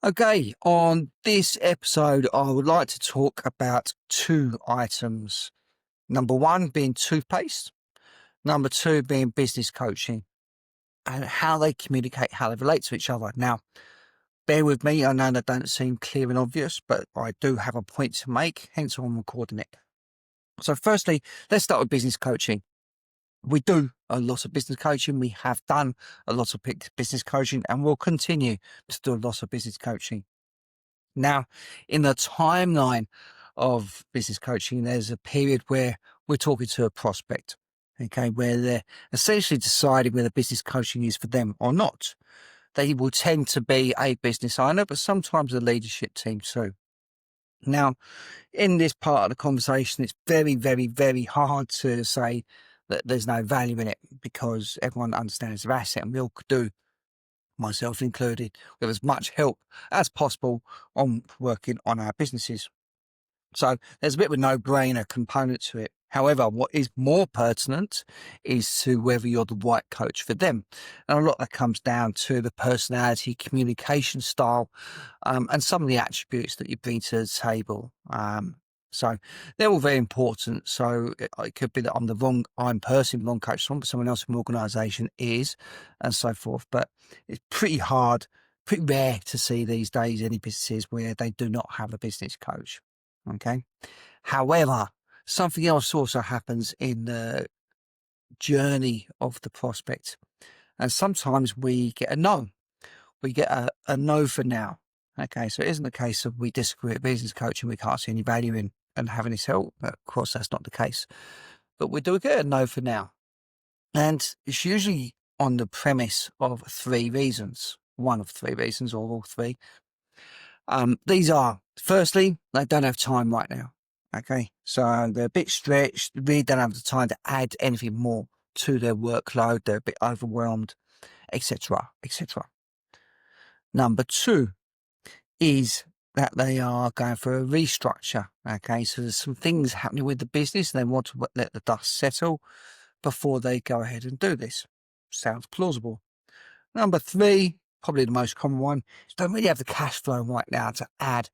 Okay, on this episode, I would like to talk about two items. Number one being toothpaste, number two being business coaching and how they communicate, how they relate to each other. Now, bear with me, I know that don't seem clear and obvious, but I do have a point to make, hence why I'm recording it. So, firstly, let's start with business coaching. We do a lot of business coaching, we have done a lot of business coaching, and we'll continue to do a lot of business coaching. Now, in the timeline of business coaching, there's a period where we're talking to a prospect, okay, where they're essentially deciding whether business coaching is for them or not. They will tend to be a business owner, but sometimes a leadership team too. Now, in this part of the conversation, it's very, very, very hard to say that there's no value in it because everyone understands their asset, and we all could do, myself included, with as much help as possible on working on our businesses. So there's a bit of a no-brainer component to it. However, what is more pertinent is to whether you're the right coach for them. And a lot of that comes down to the personality, communication style, and some of the attributes that you bring to the table. So they're all very important. So it could be that I'm personally the wrong coach, someone else in the organisation is, and so forth. But it's pretty hard, pretty rare to see these days any businesses where they do not have a business coach. Okay. However, something else also happens in the journey of the prospect. And sometimes we get a no. We get a no for now. Okay. So it isn't a case of we disagree with business coach and we can't see any value in and having this help. Of course, that's not the case. But we do get a no for now. And it's usually on the premise of three reasons. One of three reasons, or all three. These are, firstly, they don't have time right now. Okay. So they're a bit stretched, really don't have the time to add anything more to their workload. They're a bit overwhelmed, etc., etc. Number two is that they are going for a restructure. Okay. So there's some things happening with the business. And they want to let the dust settle before they go ahead and do this. Sounds plausible. Number three, probably the most common one, is don't really have the cash flow right now to add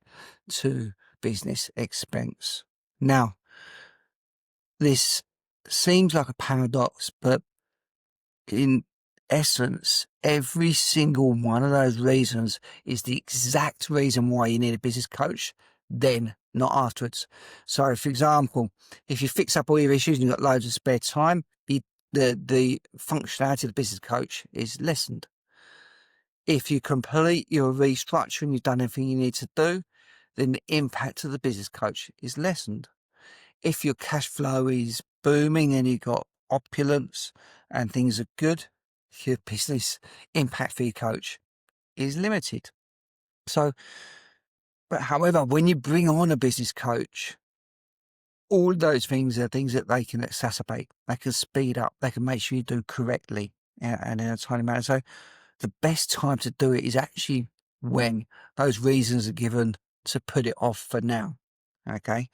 to business expense. Now, this seems like a paradox, but in essence, every single one of those reasons is the exact reason why you need a business coach, then not afterwards. So, for example, if you fix up all your issues and you've got loads of spare time, the functionality of the business coach is lessened. If you complete your restructure and you've done everything you need to do, then the impact of the business coach is lessened. If your cash flow is booming and you've got opulence and things are good, your business impact for your coach is limited. So, but however, when you bring on a business coach, all those things are things that they can exacerbate, they can speed up, they can make sure you do correctly and in a timely manner. So the best time to do it is actually when those reasons are given to put it off for now. Okay.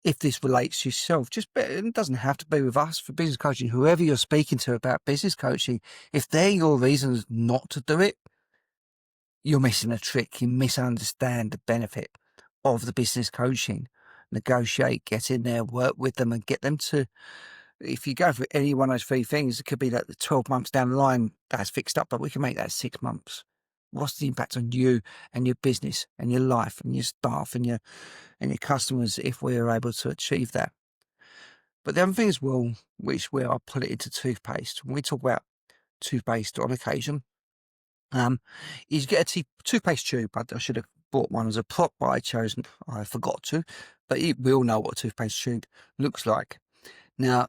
If this relates to yourself, it doesn't have to be with us for business coaching, whoever you're speaking to about business coaching, if they're your reasons not to do it, you're missing a trick. You misunderstand the benefit of the business coaching. Negotiate, get in there, work with them and get them to, if you go for any one of those three things, it could be like the 12 months down the line, that's fixed up, but we can make that 6 months. What's the impact on you and your business and your life and your staff and your customers if we are able to achieve that? But the other thing as well, where I put it into toothpaste, when we talk about toothpaste on occasion, is you get a toothpaste tube. I should have bought one as a prop, but I forgot to. But we all know what a toothpaste tube looks like. Now,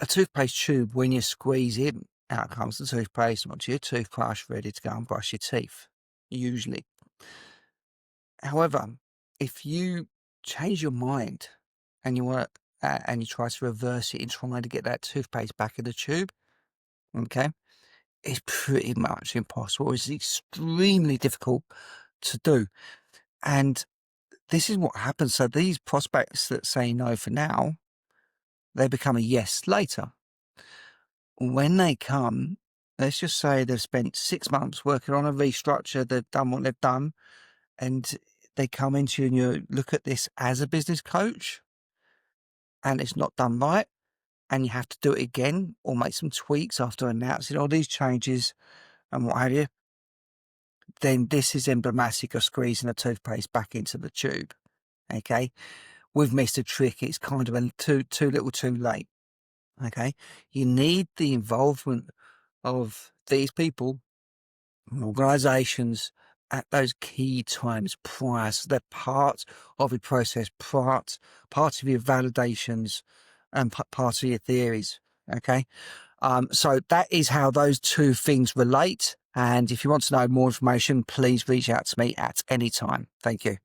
a toothpaste tube, when you squeeze it, out comes the toothpaste onto your toothbrush, ready to go and brush your teeth, usually. However, if you change your mind and and you try to reverse it and try to get that toothpaste back in the tube, okay, it's pretty much impossible. It's extremely difficult to do. And this is what happens. So these prospects that say no for now, they become a yes later. When they come, let's just say they've spent 6 months working on a restructure, they've done what they've done, and they come into you and you look at this as a business coach and it's not done right, and you have to do it again or make some tweaks after announcing all these changes and what have you, then this is emblematic of squeezing the toothpaste back into the tube. Okay. We've missed a trick. It's kind of too little too late. Okay. You need the involvement of these people and organizations at those key times prior. So they're part of your process, part of your validations and part of your theories. Okay. So that is how those two things relate. And if you want to know more information, please reach out to me at any time. Thank you.